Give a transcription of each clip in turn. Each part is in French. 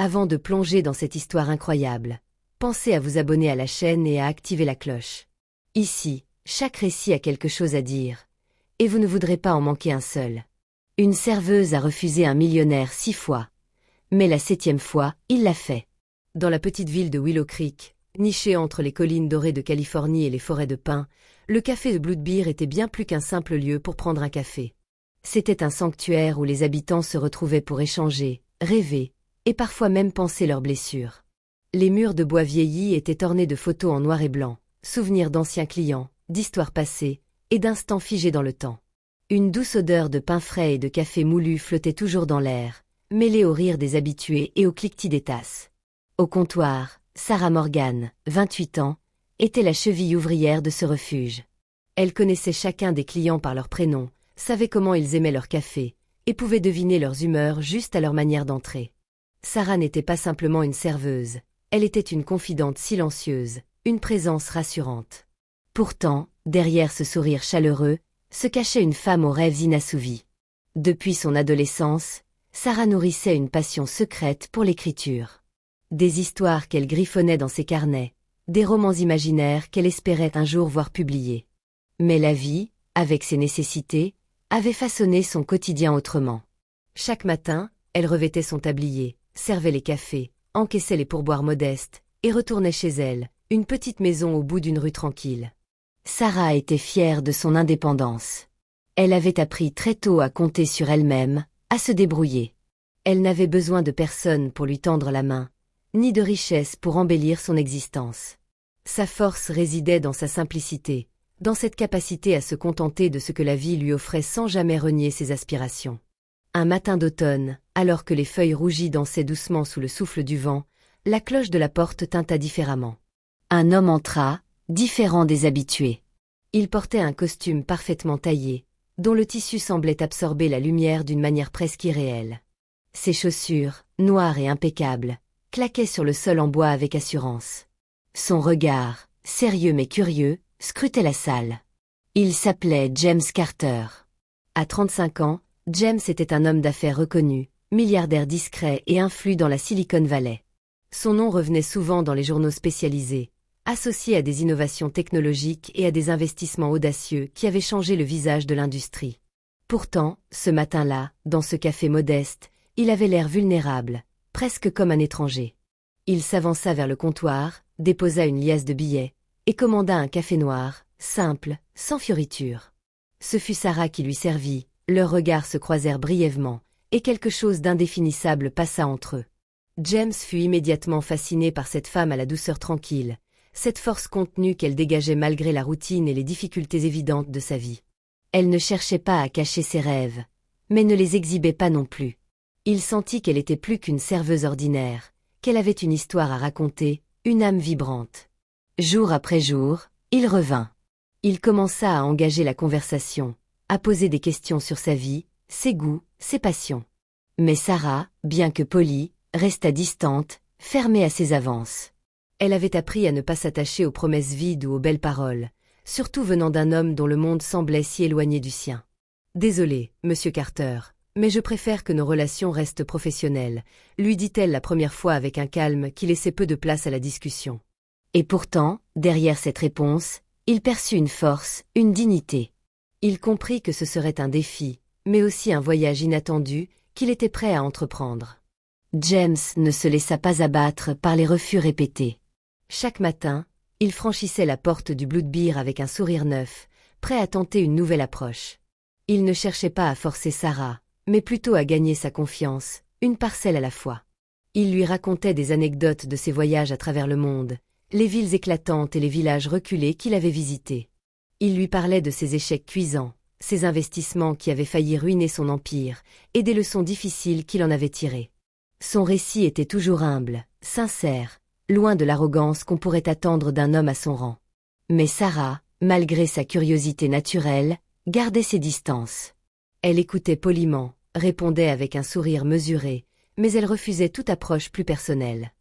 Avant de plonger dans cette histoire incroyable, pensez à vous abonner à la chaîne et à activer la cloche. Ici, chaque récit a quelque chose à dire, et vous ne voudrez pas en manquer un seul. Une serveuse a refusé un millionnaire 6 fois, mais la 7e fois, il l'a fait. Dans la petite ville de Willow Creek, nichée entre les collines dorées de Californie et les forêts de pins, le café de Blood Beer était bien plus qu'un simple lieu pour prendre un café. C'était un sanctuaire où les habitants se retrouvaient pour échanger, rêver, et parfois même penser leurs blessures. Les murs de bois vieillis étaient ornés de photos en noir et blanc, souvenirs d'anciens clients, d'histoires passées, et d'instants figés dans le temps. Une douce odeur de pain frais et de café moulu flottait toujours dans l'air, mêlée au rire des habitués et au cliquetis des tasses. Au comptoir, Sarah Morgan, 28 ans, était la cheville ouvrière de ce refuge. Elle connaissait chacun des clients par leur prénom, savait comment ils aimaient leur café, et pouvait deviner leurs humeurs juste à leur manière d'entrer. Sarah n'était pas simplement une serveuse, elle était une confidente silencieuse, une présence rassurante. Pourtant, derrière ce sourire chaleureux, se cachait une femme aux rêves inassouvis. Depuis son adolescence, Sarah nourrissait une passion secrète pour l'écriture. Des histoires qu'elle griffonnait dans ses carnets, des romans imaginaires qu'elle espérait un jour voir publiés. Mais la vie, avec ses nécessités, avait façonné son quotidien autrement. Chaque matin, elle revêtait son tablier, servait les cafés, encaissait les pourboires modestes, et retournait chez elle, une petite maison au bout d'une rue tranquille. Sarah était fière de son indépendance. Elle avait appris très tôt à compter sur elle-même, à se débrouiller. Elle n'avait besoin de personne pour lui tendre la main, ni de richesse pour embellir son existence. Sa force résidait dans sa simplicité, dans cette capacité à se contenter de ce que la vie lui offrait sans jamais renier ses aspirations. Un matin d'automne, alors que les feuilles rougies dansaient doucement sous le souffle du vent, la cloche de la porte tinta différemment. Un homme entra, différent des habitués. Il portait un costume parfaitement taillé, dont le tissu semblait absorber la lumière d'une manière presque irréelle. Ses chaussures, noires et impeccables, claquaient sur le sol en bois avec assurance. Son regard, sérieux mais curieux, scrutait la salle. Il s'appelait James Carter. À 35 ans, James était un homme d'affaires reconnu, milliardaire discret et influent dans la Silicon Valley. Son nom revenait souvent dans les journaux spécialisés, associé à des innovations technologiques et à des investissements audacieux qui avaient changé le visage de l'industrie. Pourtant, ce matin-là, dans ce café modeste, il avait l'air vulnérable, presque comme un étranger. Il s'avança vers le comptoir, déposa une liasse de billets, et commanda un café noir, simple, sans fioritures. Ce fut Sarah qui lui servit, leurs regards se croisèrent brièvement, et quelque chose d'indéfinissable passa entre eux. James fut immédiatement fasciné par cette femme à la douceur tranquille, cette force contenue qu'elle dégageait malgré la routine et les difficultés évidentes de sa vie. Elle ne cherchait pas à cacher ses rêves, mais ne les exhibait pas non plus. Il sentit qu'elle était plus qu'une serveuse ordinaire, qu'elle avait une histoire à raconter, une âme vibrante. Jour après jour, il revint. Il commença à engager la conversation, à poser des questions sur sa vie, ses goûts, ses passions. Mais Sarah, bien que polie, resta distante, fermée à ses avances. Elle avait appris à ne pas s'attacher aux promesses vides ou aux belles paroles, surtout venant d'un homme dont le monde semblait si éloigné du sien. « Désolé, monsieur Carter, mais je préfère que nos relations restent professionnelles », lui dit-elle la première fois avec un calme qui laissait peu de place à la discussion. Et pourtant, derrière cette réponse, il perçut une force, une dignité. Il comprit que ce serait un défi, mais aussi un voyage inattendu qu'il était prêt à entreprendre. James ne se laissa pas abattre par les refus répétés. Chaque matin, il franchissait la porte du Blood Beer avec un sourire neuf, prêt à tenter une nouvelle approche. Il ne cherchait pas à forcer Sarah, mais plutôt à gagner sa confiance, une parcelle à la fois. Il lui racontait des anecdotes de ses voyages à travers le monde, les villes éclatantes et les villages reculés qu'il avait visités. Il lui parlait de ses échecs cuisants, ses investissements qui avaient failli ruiner son empire, et des leçons difficiles qu'il en avait tirées. Son récit était toujours humble, sincère, loin de l'arrogance qu'on pourrait attendre d'un homme à son rang. Mais Sarah, malgré sa curiosité naturelle, gardait ses distances. Elle écoutait poliment, répondait avec un sourire mesuré, mais elle refusait toute approche plus personnelle.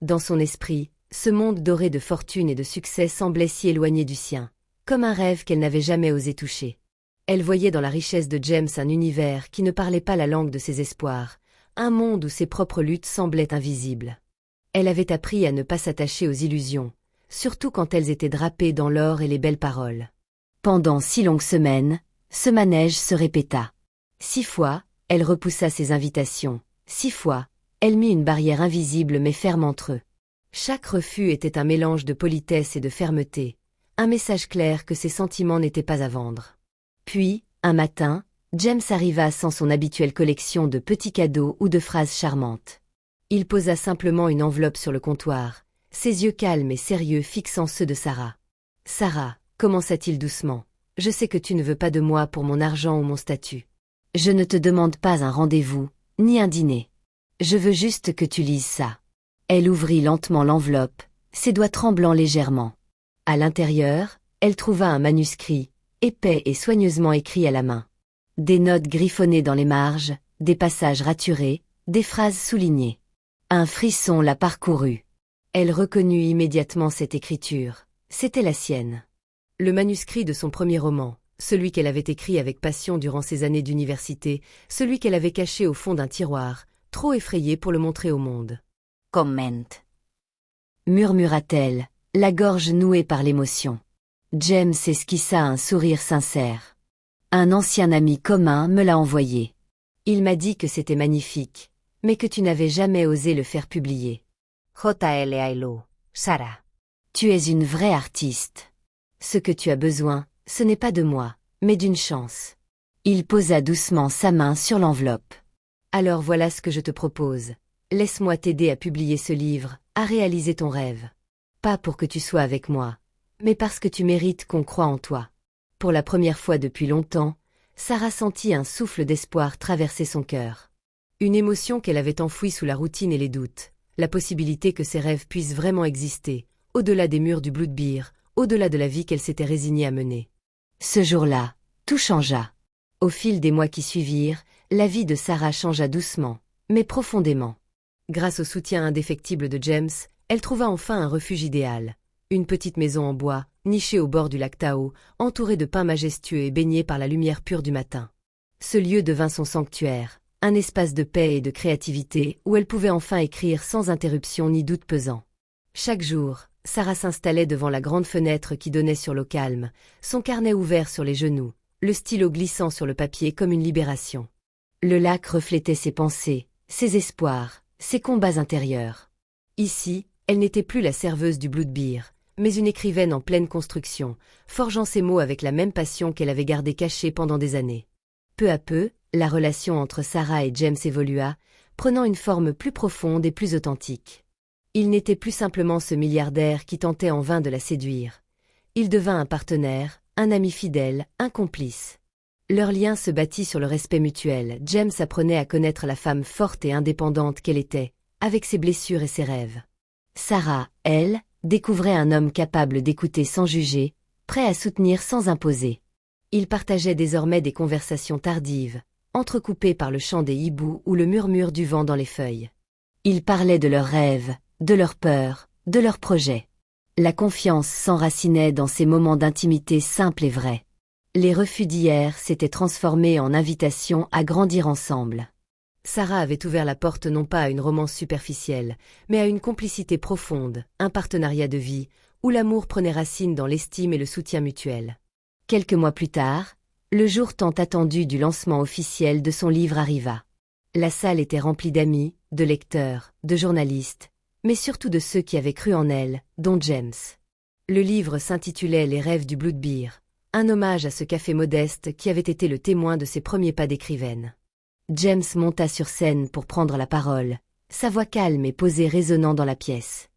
Dans son esprit, ce monde doré de fortune et de succès semblait si éloigné du sien, comme un rêve qu'elle n'avait jamais osé toucher. Elle voyait dans la richesse de James un univers qui ne parlait pas la langue de ses espoirs, un monde où ses propres luttes semblaient invisibles. Elle avait appris à ne pas s'attacher aux illusions, surtout quand elles étaient drapées dans l'or et les belles paroles. Pendant 6 longues semaines, ce manège se répéta. 6 fois, elle repoussa ses invitations. 6 fois, elle mit une barrière invisible mais ferme entre eux. Chaque refus était un mélange de politesse et de fermeté, un message clair que ses sentiments n'étaient pas à vendre. Puis, un matin, James arriva sans son habituelle collection de petits cadeaux ou de phrases charmantes. Il posa simplement une enveloppe sur le comptoir, ses yeux calmes et sérieux fixant ceux de Sarah. « Sarah, commença-t-il doucement, je sais que tu ne veux pas de moi pour mon argent ou mon statut. Je ne te demande pas un rendez-vous, ni un dîner. Je veux juste que tu lises ça. » Elle ouvrit lentement l'enveloppe, ses doigts tremblant légèrement. À l'intérieur, elle trouva un manuscrit, épais et soigneusement écrit à la main. Des notes griffonnées dans les marges, des passages raturés, des phrases soulignées. Un frisson la parcourut. Elle reconnut immédiatement cette écriture. C'était la sienne. Le manuscrit de son premier roman, celui qu'elle avait écrit avec passion durant ses années d'université, celui qu'elle avait caché au fond d'un tiroir, trop effrayée pour le montrer au monde. « Commente » murmura-t-elle, la gorge nouée par l'émotion. James esquissa un sourire sincère. Un ancien ami commun me l'a envoyé. Il m'a dit que c'était magnifique, mais que tu n'avais jamais osé le faire publier. J.L. Sarah. Tu es une vraie artiste. Ce que tu as besoin, ce n'est pas de moi, mais d'une chance. Il posa doucement sa main sur l'enveloppe. Alors voilà ce que je te propose. Laisse-moi t'aider à publier ce livre, à réaliser ton rêve. Pas pour que tu sois avec moi, mais parce que tu mérites qu'on croie en toi. Pour la première fois depuis longtemps, Sarah sentit un souffle d'espoir traverser son cœur. Une émotion qu'elle avait enfouie sous la routine et les doutes, la possibilité que ses rêves puissent vraiment exister, au-delà des murs du Bloodbeer, au-delà de la vie qu'elle s'était résignée à mener. Ce jour-là, tout changea. Au fil des mois qui suivirent, la vie de Sarah changea doucement, mais profondément. Grâce au soutien indéfectible de James, elle trouva enfin un refuge idéal. Une petite maison en bois, nichée au bord du lac Tao, entourée de pins majestueux et baignée par la lumière pure du matin. Ce lieu devint son sanctuaire, un espace de paix et de créativité où elle pouvait enfin écrire sans interruption ni doute pesant. Chaque jour, Sarah s'installait devant la grande fenêtre qui donnait sur l'eau calme, son carnet ouvert sur les genoux, le stylo glissant sur le papier comme une libération. Le lac reflétait ses pensées, ses espoirs, ses combats intérieurs. Ici, elle n'était plus la serveuse du Bloodbeer, mais une écrivaine en pleine construction, forgeant ses mots avec la même passion qu'elle avait gardée cachée pendant des années. Peu à peu, la relation entre Sarah et James évolua, prenant une forme plus profonde et plus authentique. Il n'était plus simplement ce milliardaire qui tentait en vain de la séduire. Il devint un partenaire, un ami fidèle, un complice. Leur lien se bâtit sur le respect mutuel. James apprenait à connaître la femme forte et indépendante qu'elle était, avec ses blessures et ses rêves. Sarah, elle, découvrait un homme capable d'écouter sans juger, prêt à soutenir sans imposer. Ils partageaient désormais des conversations tardives, entrecoupées par le chant des hiboux ou le murmure du vent dans les feuilles. Ils parlaient de leurs rêves, de leurs peurs, de leurs projets. La confiance s'enracinait dans ces moments d'intimité simples et vrais. Les refus d'hier s'étaient transformés en invitations à grandir ensemble. Sarah avait ouvert la porte non pas à une romance superficielle, mais à une complicité profonde, un partenariat de vie, où l'amour prenait racine dans l'estime et le soutien mutuel. Quelques mois plus tard, le jour tant attendu du lancement officiel de son livre arriva. La salle était remplie d'amis, de lecteurs, de journalistes, mais surtout de ceux qui avaient cru en elle, dont James. Le livre s'intitulait « Les rêves du Bloodbeer », un hommage à ce café modeste qui avait été le témoin de ses premiers pas d'écrivaine. James monta sur scène pour prendre la parole, sa voix calme et posée résonnant dans la pièce.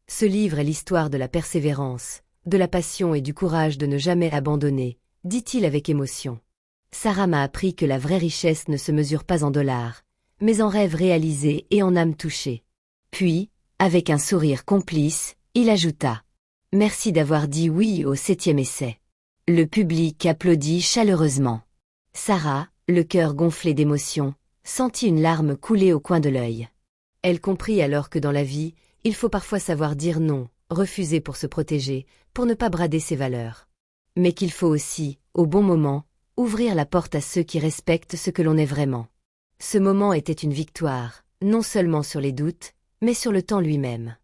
Ce livre est l'histoire de la persévérance, de la passion et du courage de ne jamais abandonner, dit-il avec émotion. Sarah m'a appris que la vraie richesse ne se mesure pas en dollars, mais en rêves réalisés et en âmes touchées. Puis, avec un sourire complice, il ajouta « Merci d'avoir dit oui au 7e essai ». Le public applaudit chaleureusement. Sarah, le cœur gonflé d'émotion, sentit une larme couler au coin de l'œil. Elle comprit alors que dans la vie, il faut parfois savoir dire non, refuser pour se protéger, pour ne pas brader ses valeurs. Mais qu'il faut aussi, au bon moment, ouvrir la porte à ceux qui respectent ce que l'on est vraiment. Ce moment était une victoire, non seulement sur les doutes, mais sur le temps lui-même.